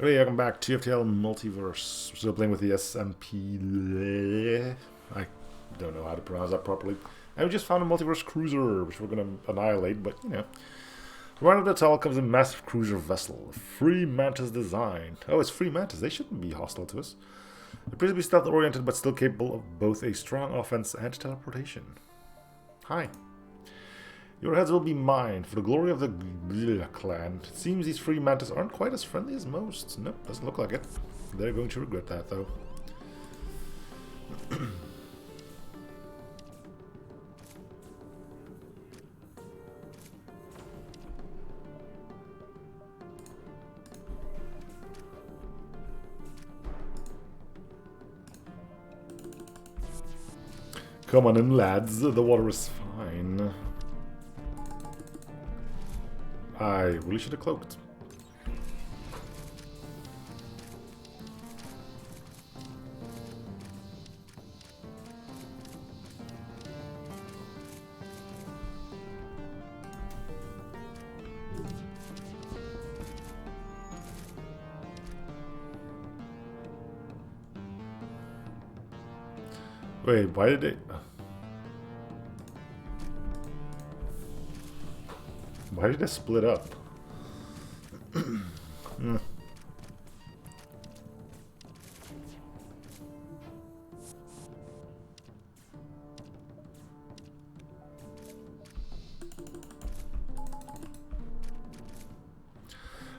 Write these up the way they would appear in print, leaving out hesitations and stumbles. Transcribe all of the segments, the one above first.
Hey, welcome back to FTL Multiverse. We're still playing with the SMP. I don't know how to pronounce that properly. And we just found a multiverse cruiser, which we're going to annihilate, but you know. Right up the tunnel comes a massive cruiser vessel. Free Mantis design. Oh, it's Free Mantis. They shouldn't be hostile to us. They appears to be stealth oriented, but still capable of both a strong offense and teleportation. Hi. Your heads will be mine for the glory of the clan. It seems these free mantis aren't quite as friendly as most. Nope, doesn't look like it. They're going to regret that, though. Come on in, lads. The water is fine. I really should have cloaked. Wait, why did they... Why did they split up?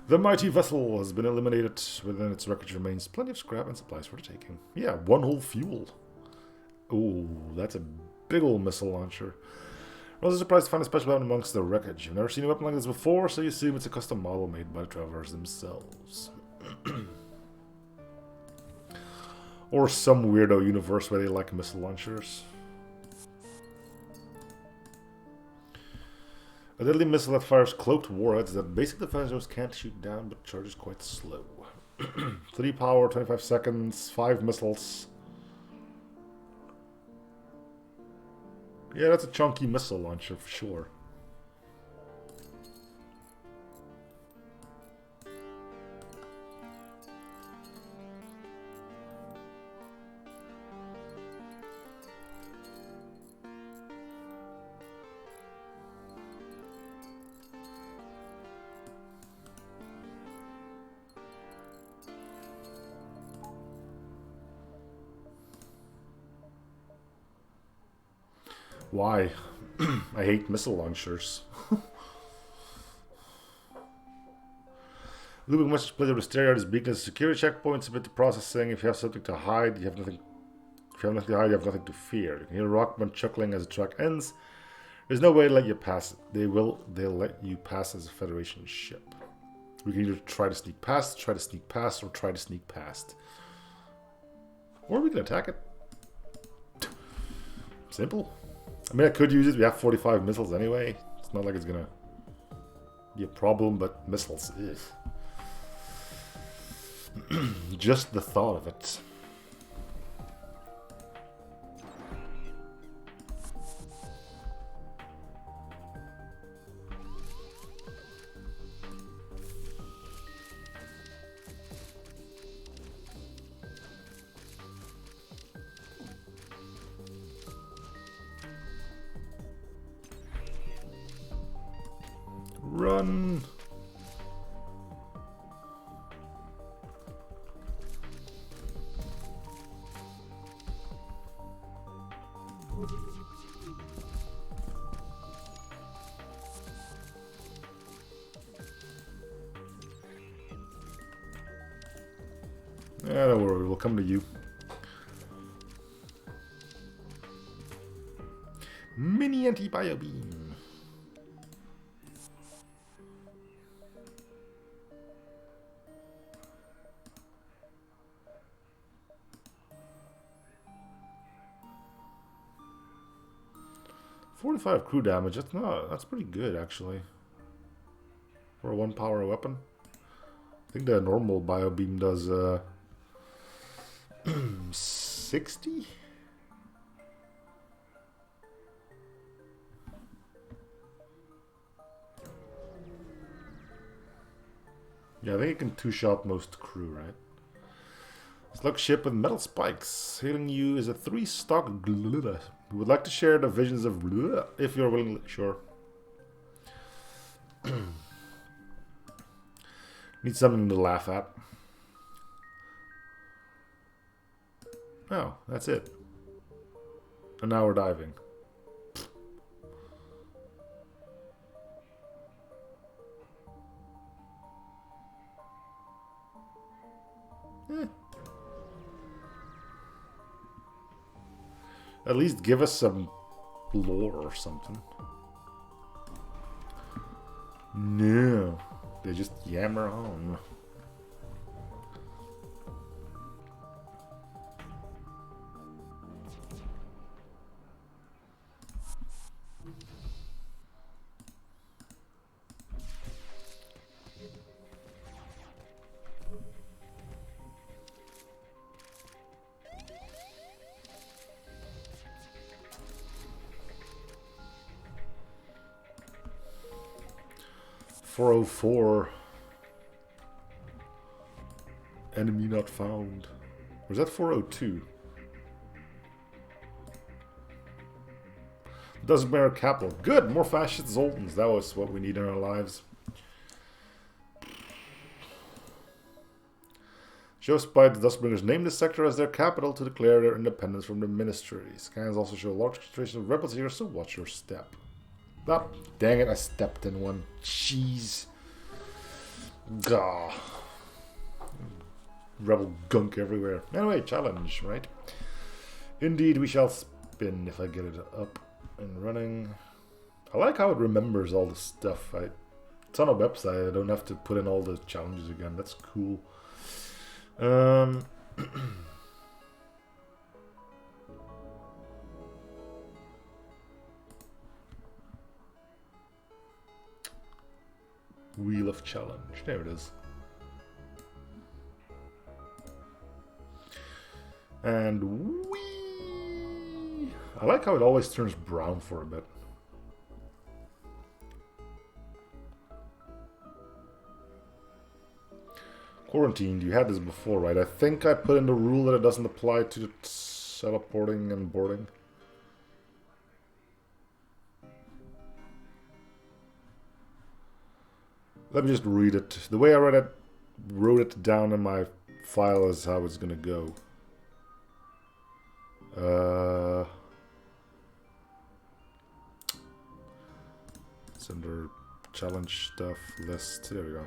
The mighty vessel has been eliminated. Within its wreckage remains plenty of scrap and supplies for the taking. Yeah, one whole fuel. Ooh, that's a big old missile launcher. I was surprised to find a special weapon amongst the wreckage. I've never seen a weapon like this before, so you assume it's a custom model made by the travelers themselves. Or some weirdo universe where they like missile launchers. A deadly missile that fires cloaked warheads that basic defenders can't shoot down, but charges quite slow. 3 power, 25 seconds, 5 missiles. Yeah, that's a chunky missile launcher for sure. Why? I hate missile launchers. Looping must split the stereo out his weakness. Security checkpoints, submit to processing. If you have something to hide, you have nothing. If you have nothing to hide, you have nothing to fear. You can hear Rockman chuckling as the track ends. There's no way to let you pass it. They'll let you pass as a Federation ship. We can either try to sneak past, or try to sneak past. Or we can attack it. Simple. I mean, I could use it. We have 45 missiles anyway. It's not like it's gonna be a problem, but missiles is. Just the thought of it. Run! Yeah, don't worry, we'll come to you. Mini anti-bio beam. .45 crew damage. That's pretty good actually. For a 1 power weapon. I think the normal bio beam does 60? Yeah, I think you can two-shot most crew, right? Slug ship with metal spikes. Hailing you is a 3-stock glula. We would like to share the visions of glula, if you're willing. Sure. Need something to laugh at. Oh, that's it. And now we're diving. Eh. At least give us some lore or something. No. They just yammer on. .404. Enemy not found. Or is that 402? Duskbringer capital. Good! More fascist Zoltans. That was what we need in our lives. Shows by the Duskbringers name the sector as their capital to declare their independence from the ministry. Scans also show a large concentration of rebels here, so watch your step. Ah, dang it, I stepped in one. Jeez. Gah. Rebel gunk everywhere. Anyway, challenge, right? Indeed, we shall spin if I get it up and running. I like how it remembers all the stuff. It's on a website. I don't have to put in all the challenges again. That's cool. Wheel of Challenge. There it is. And whee! I like how it always turns brown for a bit. Quarantined. You had this before, right? I think I put in the rule that it doesn't apply to the teleporting and boarding. Let me just read it. The way I wrote it down in my file is how it's gonna go. It's under challenge stuff list. There we go.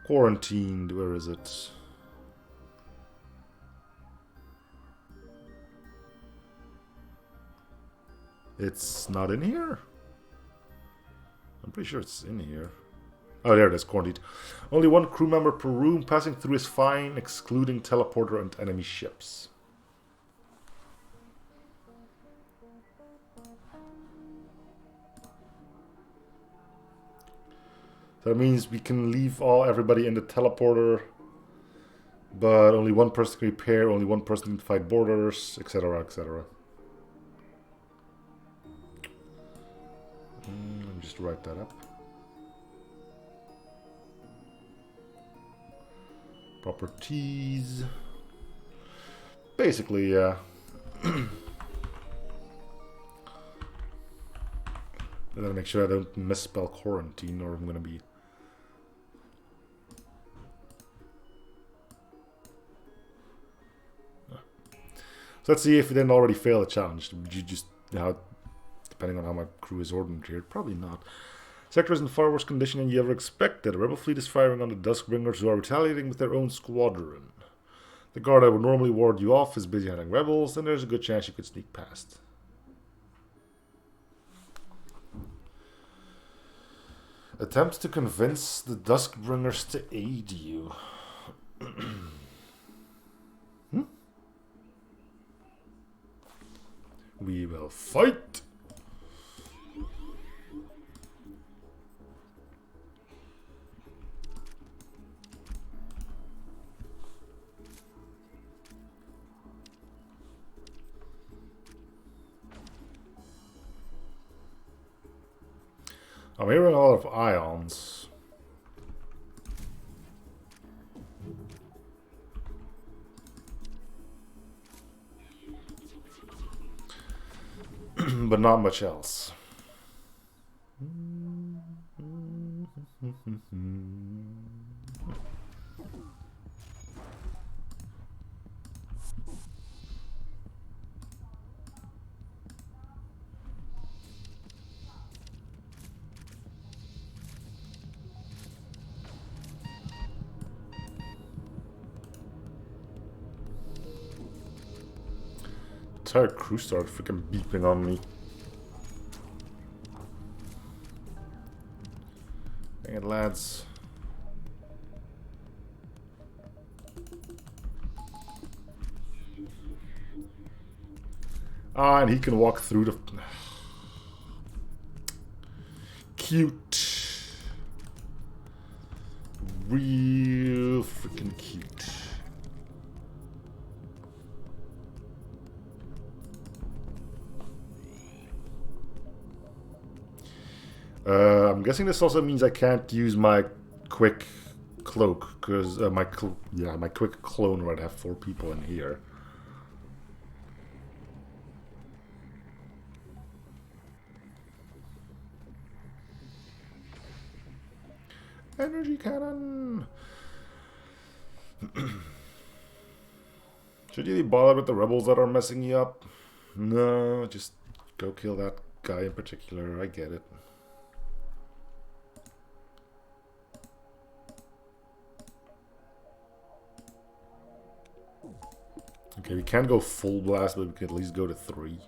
Quarantined. Where is it? It's not in here? I'm pretty sure it's in here. Oh, there it is, quarantined. Only one crew member per room. Passing through is fine, excluding teleporter and enemy ships. So that means we can leave everybody in the teleporter, but only one person can repair, only one person can fight borders, etc., etc. Let me just write that up. Properties. Basically, yeah. I gotta make sure I don't misspell quarantine or I'm gonna be... So let's see if we didn't already fail a challenge. Would you just, depending on how my crew is ordered here, probably not. Sector is in far worse condition than you ever expected. A rebel fleet is firing on the Duskbringers who are retaliating with their own squadron. The guard that would normally ward you off is busy hunting rebels, and there's a good chance you could sneak past. Attempt to convince the Duskbringers to aid you. We will fight! I'm hearing a lot of ions. but not much else. Entire crew started freaking beeping on me. Dang it, lads. Ah, and he can walk through the... Cute. Real freaking cute. I'm guessing this also means I can't use my quick cloak, because my quick clone would have 4 people in here. Energy cannon! Should you bother with the rebels that are messing you up? No, just go kill that guy in particular, I get it. Okay, we can't go full blast, but we can at least go to 3.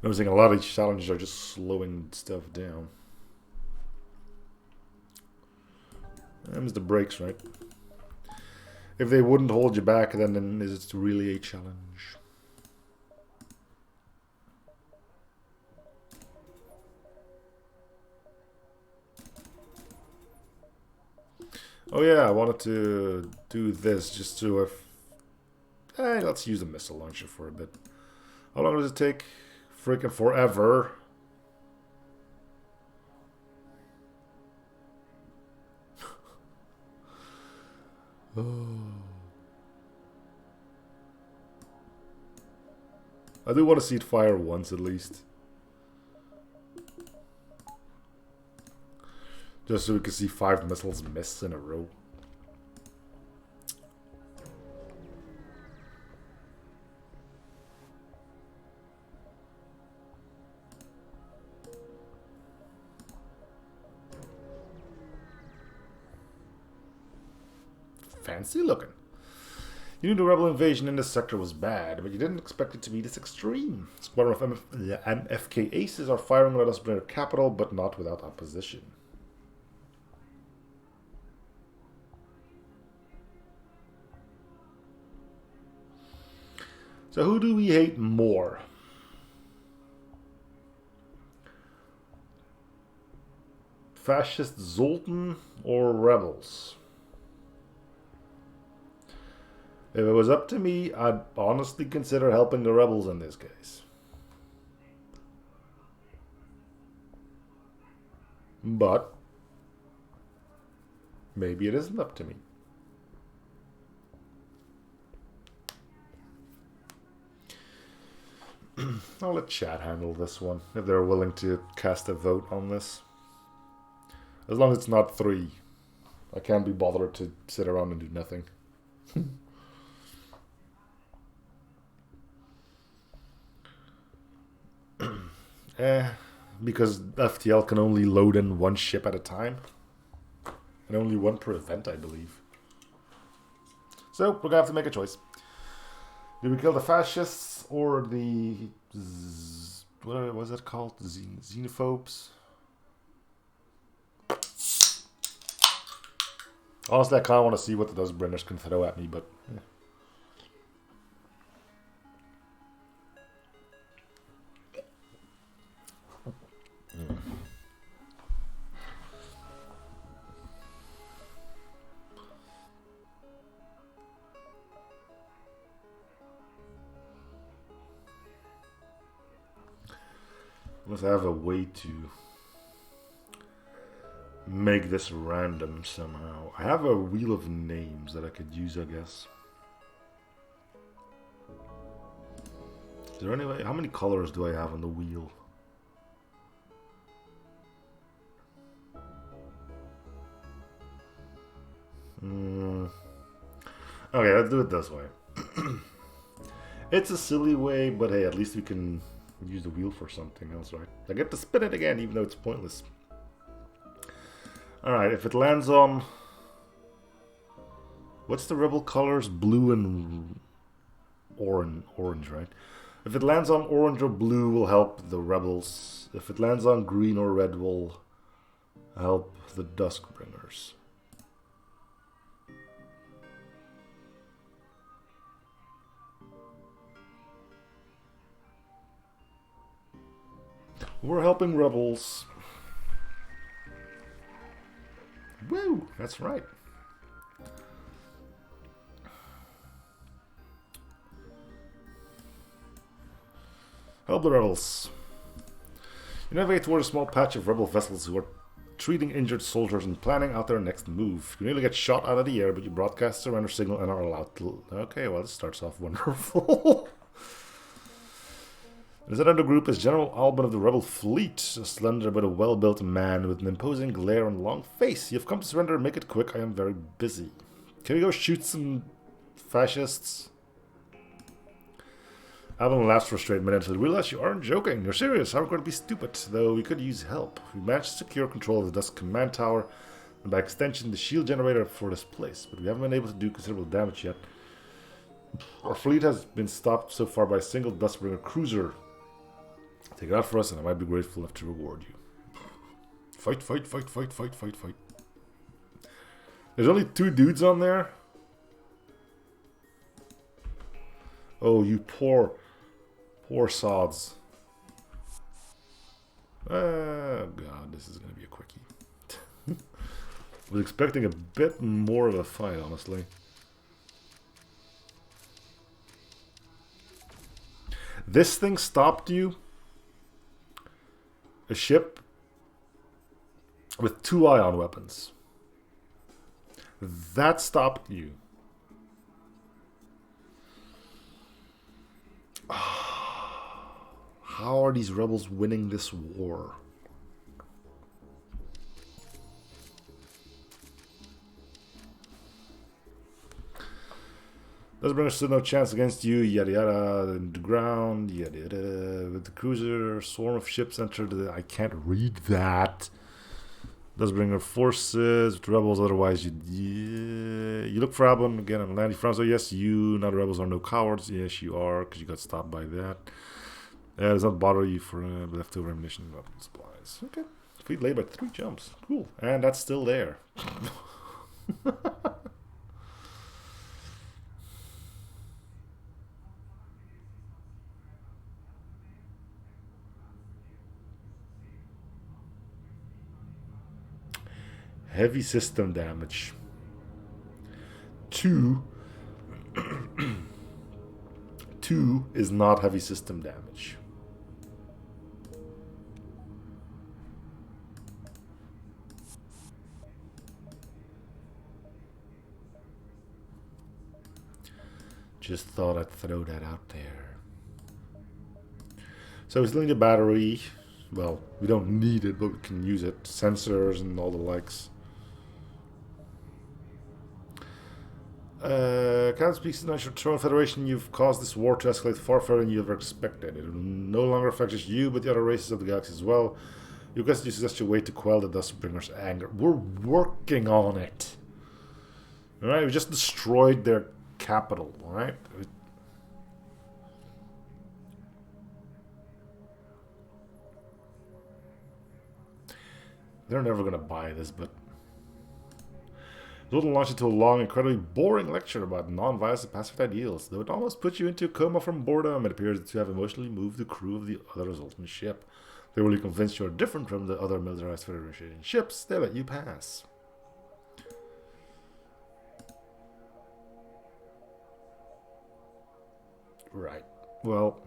Noticing a lot of these challenges are just slowing stuff down. Them's the brakes, right? If they wouldn't hold you back, then is it really a challenge? Oh yeah, I wanted to do this just to hey, let's use a missile launcher for a bit. How long does it take? Freaking forever. Oh. I do want to see it fire once at least. Just so we can see 5 missiles miss in a row. Fancy looking. You knew the rebel invasion in this sector was bad, but you didn't expect it to be this extreme. Squadron of MFK aces are firing at us from their capital, but not without opposition. So who do we hate more? Fascist Zoltan or rebels? If it was up to me, I'd honestly consider helping the rebels in this case. But maybe it isn't up to me. I'll let chat handle this one, if they're willing to cast a vote on this. As long as it's not 3. I can't be bothered to sit around and do nothing. Because FTL can only load in 1 ship at a time. And only 1 per event, I believe. So, we're going to have to make a choice. Do we kill the fascists or the... what was it called? Xenophobes? Honestly, I kind of want to see what those Brenners can throw at me, but... yeah. Unless I have a way to make this random somehow. I have a wheel of names that I could use, I guess. Is there any way? How many colors do I have on the wheel? Okay, let's do it this way. It's a silly way, but hey, at least we can use the wheel for something else, right? I get to spin it again, even though it's pointless. Alright, if it lands on... What's the rebel colors? Blue and orange, right? If it lands on orange or blue, will help the rebels. If it lands on green or red, will help the Duskbringers. We're helping rebels. Woo! That's right. Help the rebels. You navigate toward a small patch of rebel vessels who are treating injured soldiers and planning out their next move. You nearly get shot out of the air, but you broadcast a surrender signal and are allowed to... Okay, well, this starts off wonderful. The other group is General Albin of the Rebel Fleet, a slender but a well-built man with an imposing glare and long face. You've come to surrender, make it quick, I am very busy. Can we go shoot some fascists? Albin laughs for a straight minute and realize you aren't joking. You're serious, how are we going to be stupid? Though we could use help. We managed to secure control of the Dusk Command Tower, and by extension the shield generator for this place, but we haven't been able to do considerable damage yet. Our fleet has been stopped so far by a single Duskbringer cruiser. Take it out for us and I might be grateful enough to reward you. Fight, fight, fight, fight, fight, fight, fight. There's only 2 dudes on there? Oh, you poor sods. Oh god, this is going to be a quickie. I was expecting a bit more of a fight, honestly. This thing stopped you? A ship with 2 ion weapons. That stopped you. How are these rebels winning this war? Duskbringer stood no chance against you, yada yada, the ground, yada yada. With the cruiser, swarm of ships entered the... I can't read that. Duskbringer forces, with the rebels, otherwise you look for Albin again on land. He frowns, so yes, you, now the rebels are no cowards. Yes, you are, because you got stopped by that. Does not bother you for leftover ammunition and weapon supplies. Okay. Fleet laid by 3 jumps. Cool. And that's still there. Heavy system damage. 2. 2 is not heavy system damage. Just thought I'd throw that out there. So we still need a battery. Well, we don't need it, but we can use it. Sensors and all the likes. Captain speaks to the National Federation. You've caused this war to escalate far further than you ever expected. It will no longer affect just you, but the other races of the galaxy as well. You guys suggest a way to quell the Duskbringers' anger. We're working on it. Alright, we just destroyed their capital, alright? They're never gonna buy this, but Zoltan launched into a long, incredibly boring lecture about non-violence and pacifist ideals. Though it almost puts you into a coma from boredom, it appears to have emotionally moved the crew of the other Zoltan ship. They really convinced you're different from the other militarized Federation ships. They let you pass. Right. Well...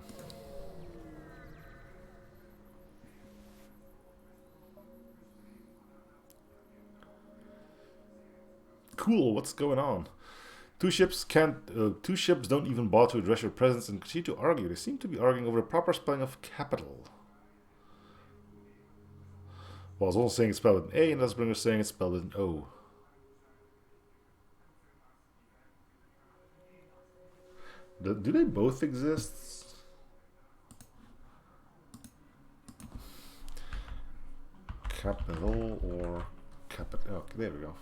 cool. What's going on? Two ships don't even bother to address your presence and continue to argue. They seem to be arguing over the proper spelling of capital. Well, I was also saying it's spelled with an A, and Dustbringer's saying it's spelled with an O. Do they both exist? Capital or capital? Okay, there we go.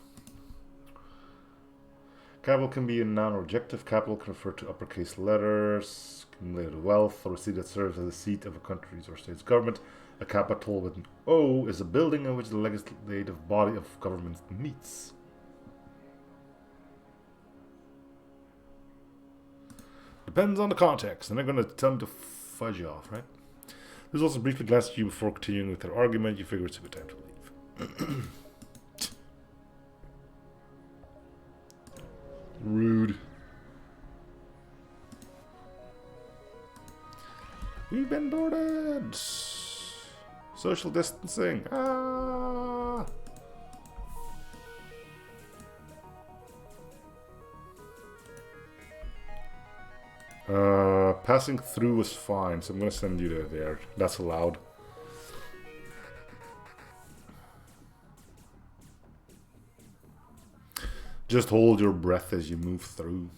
Capital can be a noun or adjective. Capital can refer to uppercase letters, accumulated wealth, or a seat that serves as the seat of a country's or state's government. A capital with an O is a building in which the legislative body of government meets. Depends on the context, and they're going to tell me to fudge off, right? There's also briefly glanced at you before continuing with their argument. You figure it's a good time to leave. Rude. We've been boarded. Social distancing. Ah. Passing through was fine, so I'm gonna send you to there. That's allowed. Just hold your breath as you move through.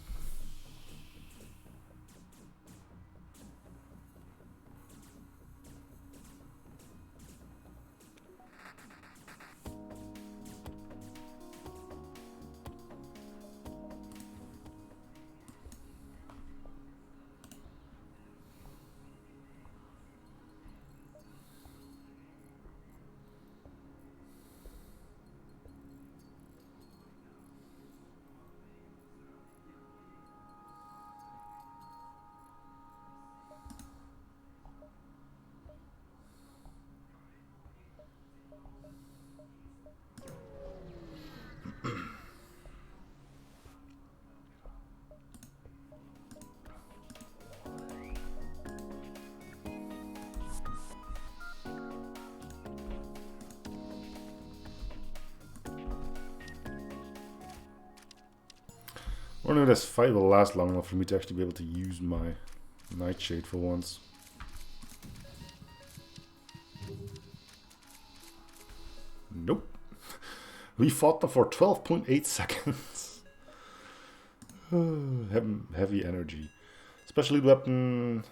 I wonder if this fight will last long enough for me to actually be able to use my nightshade for once. Nope. We fought them for 12.8 seconds. Heavy energy. Special lead weapon.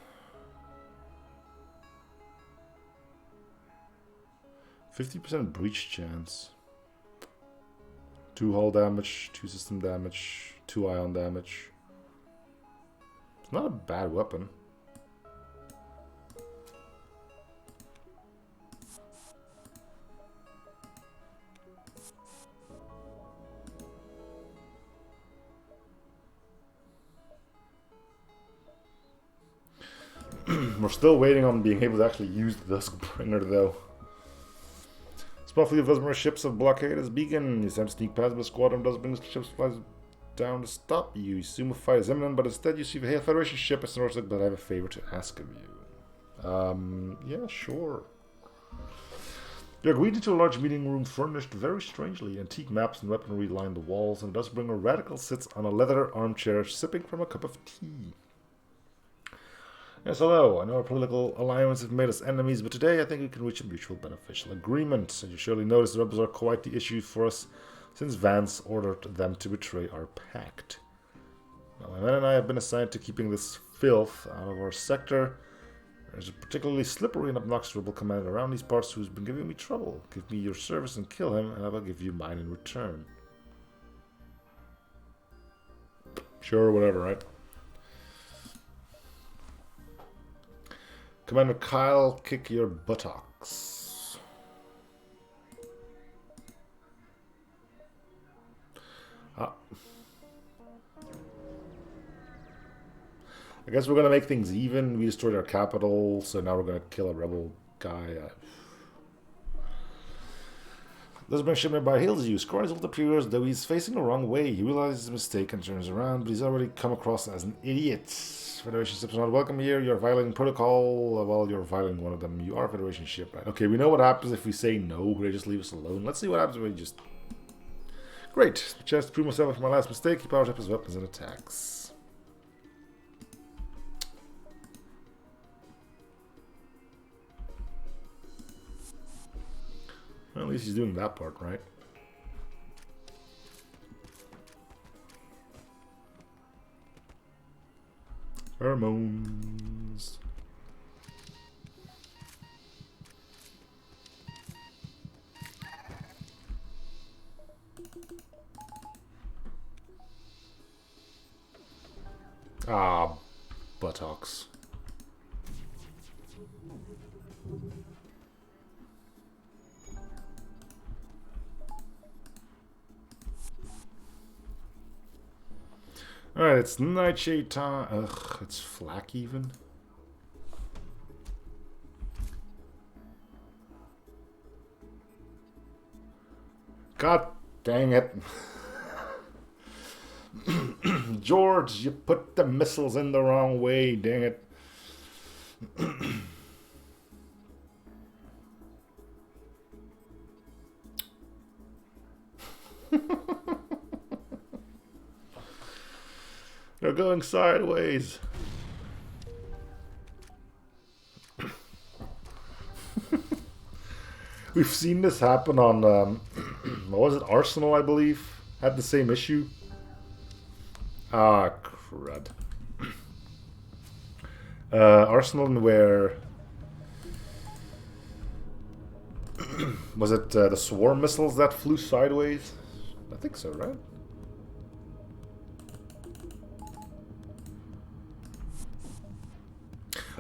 50% breach chance. 2 hull damage, 2 system damage, 2 ion damage. It's not a bad weapon. We're still waiting on being able to actually use the Duskbringer though. Small fleet of Duskbringer ships have blockaded his beacon. You attempt to sneak past, but a squadron of Duskbringer ships flies down to stop you. You assume a fight is imminent, but instead you see a Federation ship as Norfolk, but I have a favor to ask of you. Yeah, sure. You're greeted into a large meeting room furnished very strangely. Antique maps and weaponry line the walls, and Duskbringer Radical sits on a leather armchair sipping from a cup of tea. Yes, hello. I know our political alliance have made us enemies, but today I think we can reach a mutual beneficial agreement. And you surely notice the rebels are quite the issue for us, since Vance ordered them to betray our pact. Now, my men and I have been assigned to keeping this filth out of our sector. There's a particularly slippery and obnoxious rebel commander around these parts who's been giving me trouble. Give me your service and kill him, and I will give you mine in return. Sure, whatever, right? Commander Kyle, kick your buttocks. I guess we're going to make things even. We destroyed our capital, so now we're going to kill a rebel guy. This brings ship nearby hails you. Scoring his appears, though he's facing the wrong way. He realizes his mistake and turns around, but he's already come across as an idiot. Federation ships are not welcome here. You're violating protocol. Well, you're violating one of them. You are a Federation ship, right? Okay, we know what happens if we say no. They just leave us alone. Let's see what happens if we just Great. Chance to prove myself after my last mistake. He powers up his weapons and attacks. Well, at least he's doing that part, right? Pheromones. Ah, buttocks. Alright, it's nightshade time. Ugh, it's flak even. God dang it. George, you put the missiles in the wrong way, dang it. They're going sideways. We've seen this happen on, what was it, Arsenal, I believe? Had the same issue. Ah, crud. Arsenal, where... was it the swarm missiles that flew sideways? I think so, right?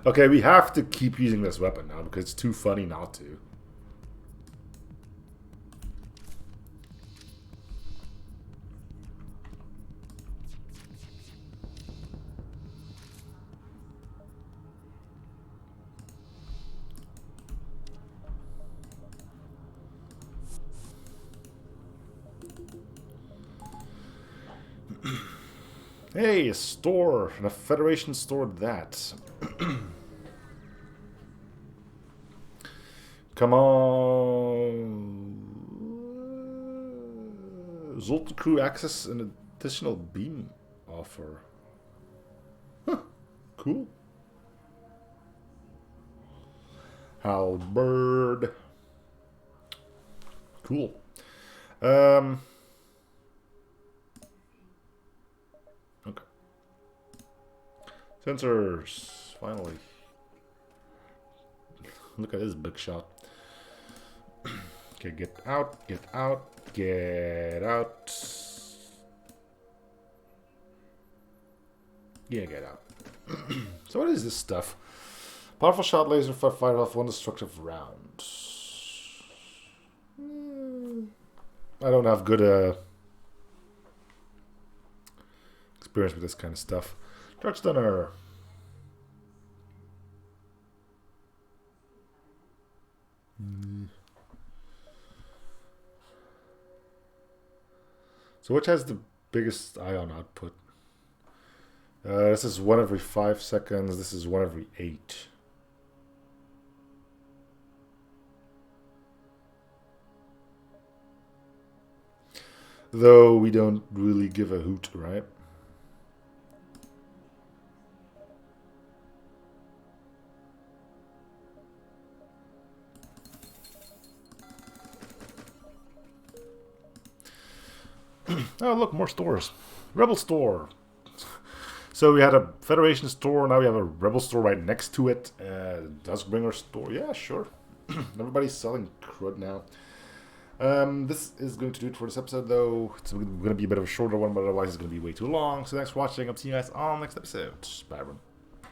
Okay, we have to keep using this weapon now because it's too funny not to. Hey, a store. And a Federation stored that. Come on. Zoltan crew access an additional beam offer. Huh. Cool. Halberd. Cool. Okay. Sensors. Finally. Look at this big shot. Okay, get out, get out, get out. Yeah, get out. So what is this stuff? Powerful shot laser fired off one destructive round. I don't have good experience with this kind of stuff. Charge stunner. So which has the biggest ion output? This is 1 every 5 seconds. This is 1 every 8. Though we don't really give a hoot, right? Oh, look, more stores. Rebel store. So we had a Federation store, now we have a Rebel store right next to it. Duskbringer store, yeah, sure. Everybody's selling crud now. This is going to do it for this episode, though. It's going to be a bit of a shorter one, but otherwise it's going to be way too long. So thanks for watching. I'll see you guys on the next episode. Bye, everyone.